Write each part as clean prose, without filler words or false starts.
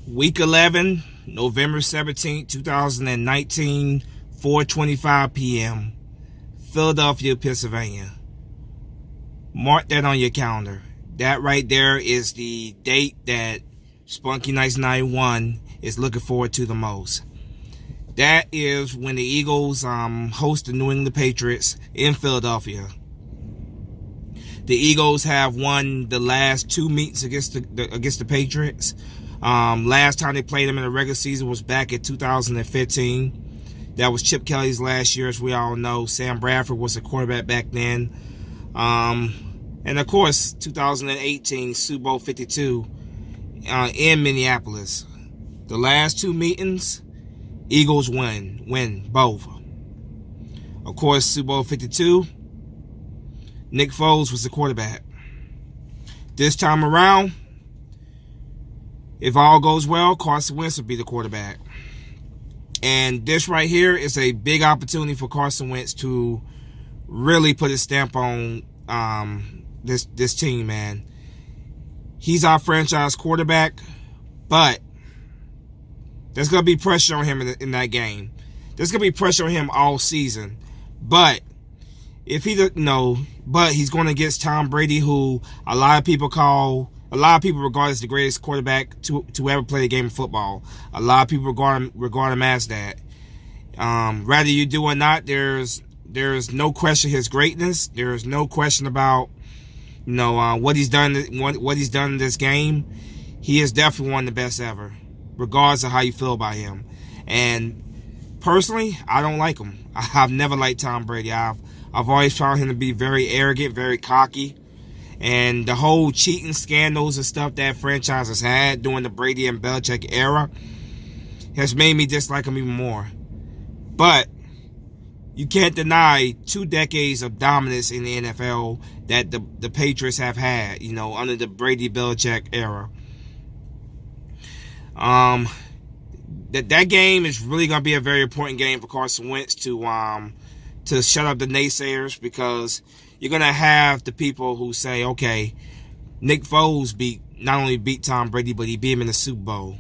Week 11, November 17th, 2019, 4:25 p.m., Philadelphia, Pennsylvania. Mark that on your calendar. That right there is the date that Spunky Nights 91 is looking forward to the most. That is when the Eagles host the New England Patriots in Philadelphia. The Eagles have won the last two meets against the Patriots. Last time they played them in the regular season was back in 2015. That was Chip Kelly's last year, as we all know. Sam Bradford was the quarterback back then. And of course, 2018 Super Bowl 52 in Minneapolis. The last two meetings, Eagles win both. Of course, Super Bowl 52, Nick Foles was the quarterback. This time around, if all goes well, Carson Wentz will be the quarterback. And this right here is a big opportunity for Carson Wentz to really put his stamp on this team, man. He's our franchise quarterback, but there's going to be pressure on him in that game. There's going to be pressure on him all season. But if he but he's going against Tom Brady, who a lot of people regard as the greatest quarterback to ever play a game of football. A lot of people regard him as that. Whether you do or not, there's no question his greatness. There's no question about what he's done in this game. He is definitely one of the best ever, regardless of how you feel about him. And personally, I don't like him. I've never liked Tom Brady. I've always found him to be very arrogant, very cocky. And the whole cheating scandals and stuff that franchise has had during the Brady and Belichick era has made me dislike him even more. But you can't deny 2 decades of dominance in the NFL that the Patriots have had, under the Brady-Belichick era. That game is really going to be a very important game for Carson Wentz to shut up the naysayers, because you're going to have the people who say, okay, Nick Foles not only beat Tom Brady, but he beat him in the Super Bowl.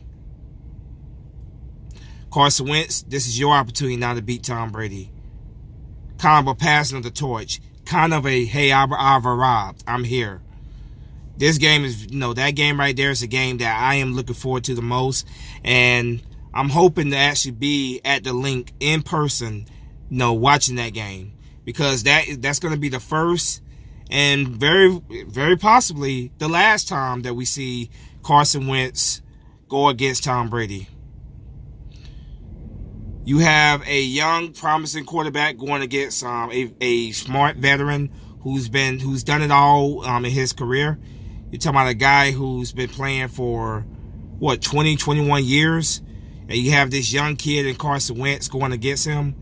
Carson Wentz, this is your opportunity now to beat Tom Brady. Kind of a passing of the torch. Kind of a, hey, I've arrived. I'm here. This game is, that game right there is a game that I am looking forward to the most. And I'm hoping to actually be at the link in person, watching that game. Because that's going to be the first and very, very possibly the last time that we see Carson Wentz go against Tom Brady. You have a young, promising quarterback going against a smart veteran who's done it all in his career. You're talking about a guy who's been playing for 20, 21 years, and you have this young kid in Carson Wentz going against him.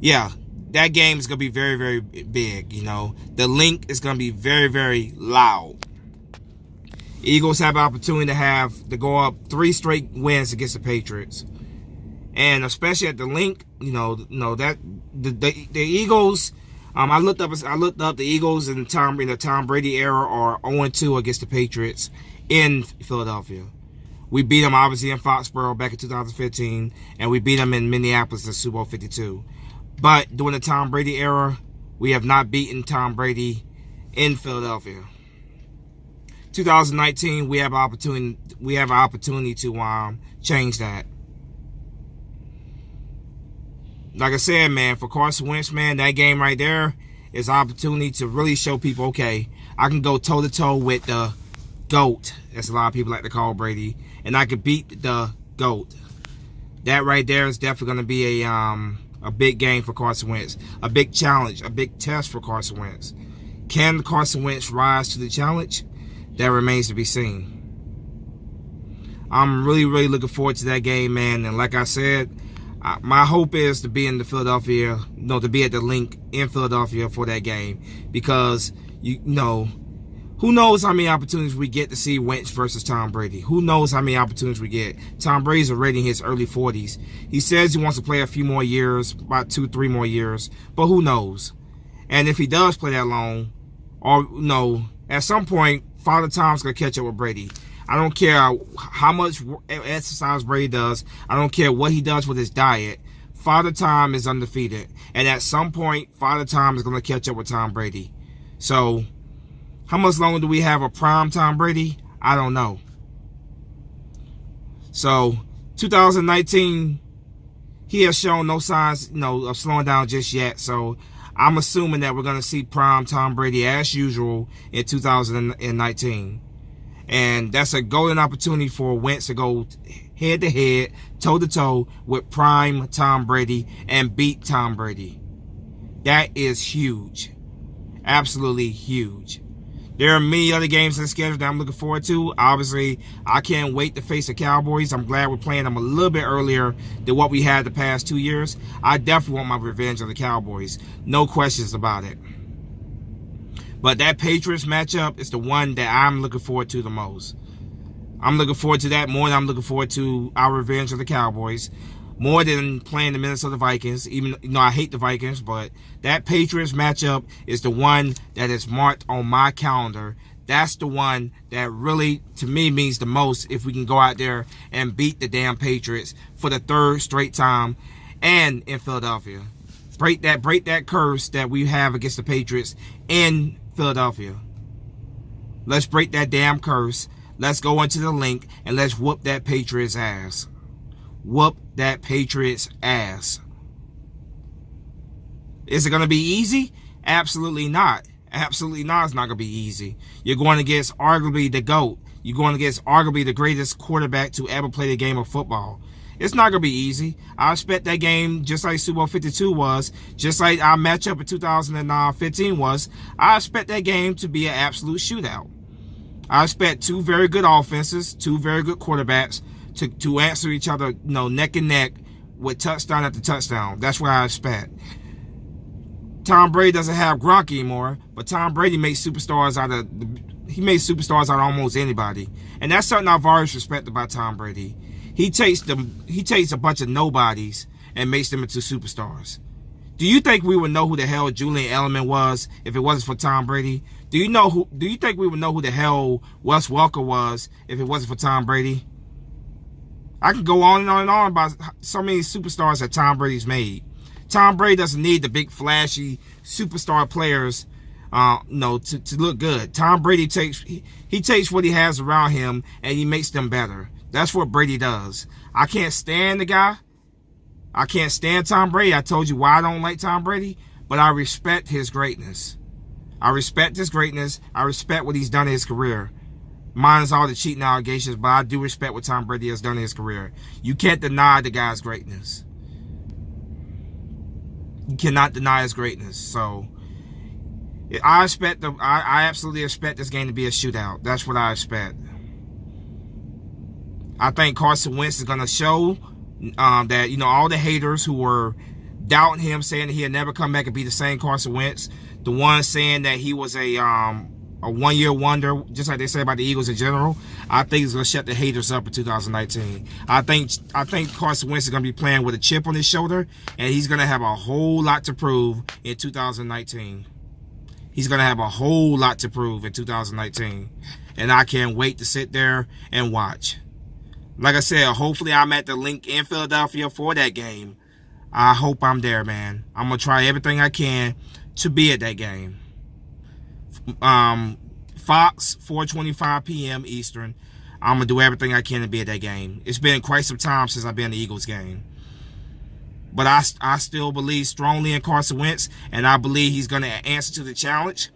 Yeah. That game is going to be very, very big, The link is going to be very, very loud. Eagles have an opportunity to go up 3 straight wins against the Patriots. And especially at the link, that the Eagles, I looked up the Eagles in the Tom Brady era are 0-2 against the Patriots in Philadelphia. We beat them obviously in Foxborough back in 2015, and we beat them in Minneapolis in Super Bowl 52. But during the Tom Brady era, we have not beaten Tom Brady in Philadelphia. 2019, we have an opportunity to change that. Like I said, man, for Carson Wentz, man, that game right there is an opportunity to really show people, okay, I can go toe-to-toe with the GOAT, as a lot of people like to call Brady, and I can beat the GOAT. That right there is definitely going to be a big game for Carson Wentz. A big challenge, a big test for Carson Wentz. Can Carson Wentz rise to the challenge? That remains to be seen. I'm really, really looking forward to that game, man. And like I said, my hope is to be in Philadelphia, to be at the link in Philadelphia for that game. Because, who knows how many opportunities we get to see Wentz versus Tom Brady? Who knows how many opportunities we get? Tom Brady's already in his early 40s. He says he wants to play a few more years, about 2-3 more years, but who knows? And if he does play that long, or at some point, Father Time's going to catch up with Brady. I don't care how much exercise Brady does. I don't care what he does with his diet. Father Time is undefeated. And at some point, Father Time is going to catch up with Tom Brady. So, how much longer do we have a prime Tom Brady? I don't know. So, 2019, he has shown no signs, of slowing down just yet. So, I'm assuming that we're going to see prime Tom Brady as usual in 2019. And that's a golden opportunity for Wentz to go head-to-head, toe-to-toe with prime Tom Brady and beat Tom Brady. That is huge. Absolutely huge. There are many other games in the schedule that I'm looking forward to. Obviously, I can't wait to face the Cowboys. I'm glad we're playing them a little bit earlier than what we had the past 2 years. I definitely want my revenge on the Cowboys. No questions about it. But that Patriots matchup is the one that I'm looking forward to the most. I'm looking forward to that more than I'm looking forward to our revenge of the Cowboys. More than playing the Minnesota Vikings. Even I hate the Vikings, but that Patriots matchup is the one that is marked on my calendar. That's the one that really, to me, means the most if we can go out there and beat the damn Patriots for the third straight time and in Philadelphia. Break that curse that we have against the Patriots in Philadelphia. Let's break that damn curse. Let's go into the link and let's whoop that Patriots ass. Whoop that Patriots ass. Is it going to be easy? Absolutely not. Absolutely not. It's not going to be easy. You're going against arguably the GOAT. You're going against arguably the greatest quarterback to ever play the game of football. It's not going to be easy. I expect that game, just like Super Bowl 52 was, just like our matchup in 2015 was, I expect that game to be an absolute shootout. I expect two very good offenses, two very good quarterbacks to answer each other, neck and neck with touchdown after touchdown. That's what I expect. Tom Brady doesn't have Gronk anymore, but Tom Brady makes superstars out of almost anybody. And that's something I've always respected about Tom Brady. He takes a bunch of nobodies and makes them into superstars. Do you think we would know who the hell Julian Edelman was if it wasn't for Tom Brady? Do you think we would know who the hell Wes Welker was if it wasn't for Tom Brady? I can go on and on and on about so many superstars that Tom Brady's made. Tom Brady doesn't need the big flashy superstar players to look good. Tom Brady takes what he has around him and he makes them better. That's what Brady does. I can't stand the guy. I can't stand Tom Brady. I told you why I don't like Tom Brady, but I respect his greatness. I respect his greatness. I respect what he's done in his career. Minus all the cheating allegations, but I do respect what Tom Brady has done in his career. You can't deny the guy's greatness. You cannot deny his greatness. So I absolutely expect this game to be a shootout. That's what I expect. I think Carson Wentz is going to show that, all the haters who were doubting him, saying that he'll never come back and be the same Carson Wentz, the ones saying that he was a one-year wonder, just like they say about the Eagles in general, I think he's going to shut the haters up in 2019. I think Carson Wentz is going to be playing with a chip on his shoulder, and he's going to have a whole lot to prove in 2019. He's going to have a whole lot to prove in 2019, and I can't wait to sit there and watch. Like I said, hopefully I'm at the link in Philadelphia for that game. I hope I'm there, man. I'm going to try everything I can to be at that game. Fox, 4:25 p.m. Eastern. I'm going to do everything I can to be at that game. It's been quite some time since I've been at the Eagles game. But I still believe strongly in Carson Wentz, and I believe he's going to answer to the challenge.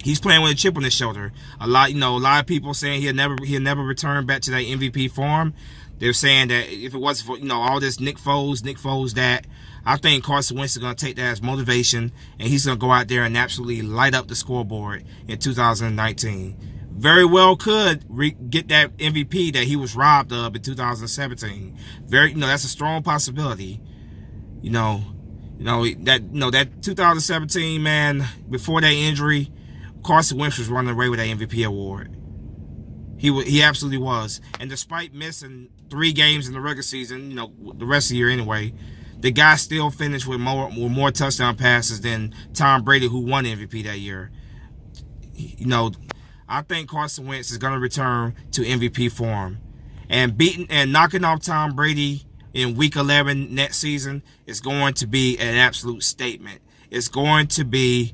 He's playing with a chip on his shoulder. A lot of people saying he'll never return back to that MVP form. They're saying that if it wasn't for all this Nick Foles that, I think Carson Wentz is going to take that as motivation, and he's going to go out there and absolutely light up the scoreboard in 2019. Very well could get that MVP that he was robbed of in 2017. That's a strong possibility. That 2017, man, before that injury, Carson Wentz was running away with that MVP award. He absolutely was. And despite missing 3 games in the regular season, the rest of the year anyway, the guy still finished with more touchdown passes than Tom Brady, who won MVP that year. I think Carson Wentz is going to return to MVP form. And beating and knocking off Tom Brady in Week 11 next season is going to be an absolute statement. It's going to be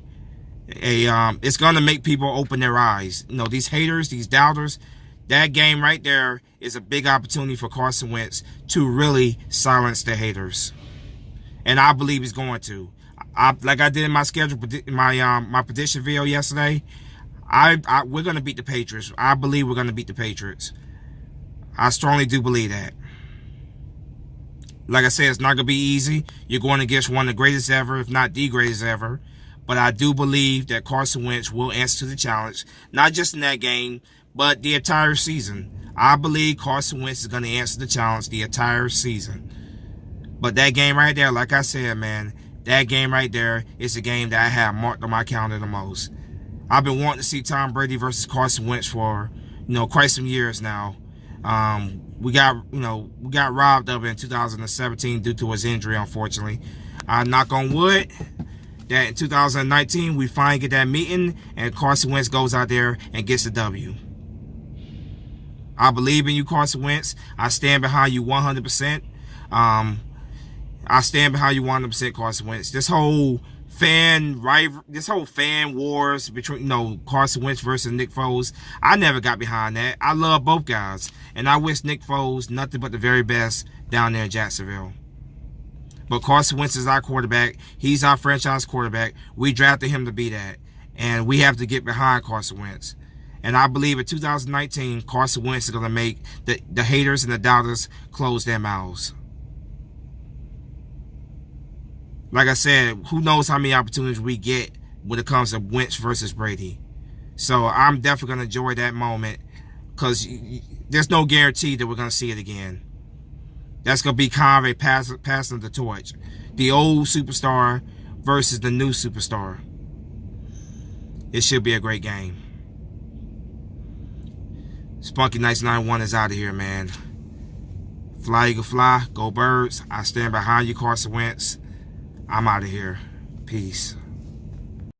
it's going to make people open their eyes. You know, these haters, these doubters, that game right there is a big opportunity for Carson Wentz to really silence the haters. And I believe he's going to. Like I did in my schedule, my prediction video yesterday, we're going to beat the Patriots. I believe we're going to beat the Patriots. I strongly do believe that. Like I said, it's not going to be easy. You're going against one of the greatest ever, if not the greatest ever. But I do believe that Carson Wentz will answer to the challenge, not just in that game, but the entire season. I believe Carson Wentz is going to answer the challenge the entire season. But that game right there, like I said, man, that game right there is the game that I have marked on my calendar the most. I've been wanting to see Tom Brady versus Carson Wentz for, quite some years now. We got robbed of it in 2017 due to his injury, unfortunately. Knock on wood, that in 2019 we finally get that meeting and Carson Wentz goes out there and gets the W. I believe in you, Carson Wentz. I stand behind you 100%. I stand behind you 100%, Carson Wentz. This whole fan wars between Carson Wentz versus Nick Foles, I never got behind that. I love both guys, and I wish Nick Foles nothing but the very best down there in Jacksonville. But Carson Wentz is our quarterback. He's our franchise quarterback. We drafted him to be that, and we have to get behind Carson Wentz. And I believe in 2019, Carson Wentz is going to make the haters and the doubters close their mouths. Like I said, who knows how many opportunities we get when it comes to Wentz versus Brady. So I'm definitely going to enjoy that moment because there's no guarantee that we're going to see it again. That's going to be kind of a passing of the torch. The old superstar versus the new superstar. It should be a great game. Spunky Nights 91 is out of here, man. Fly, Eagle, fly. Go Birds. I stand behind you, Carson Wentz. I'm out of here. Peace.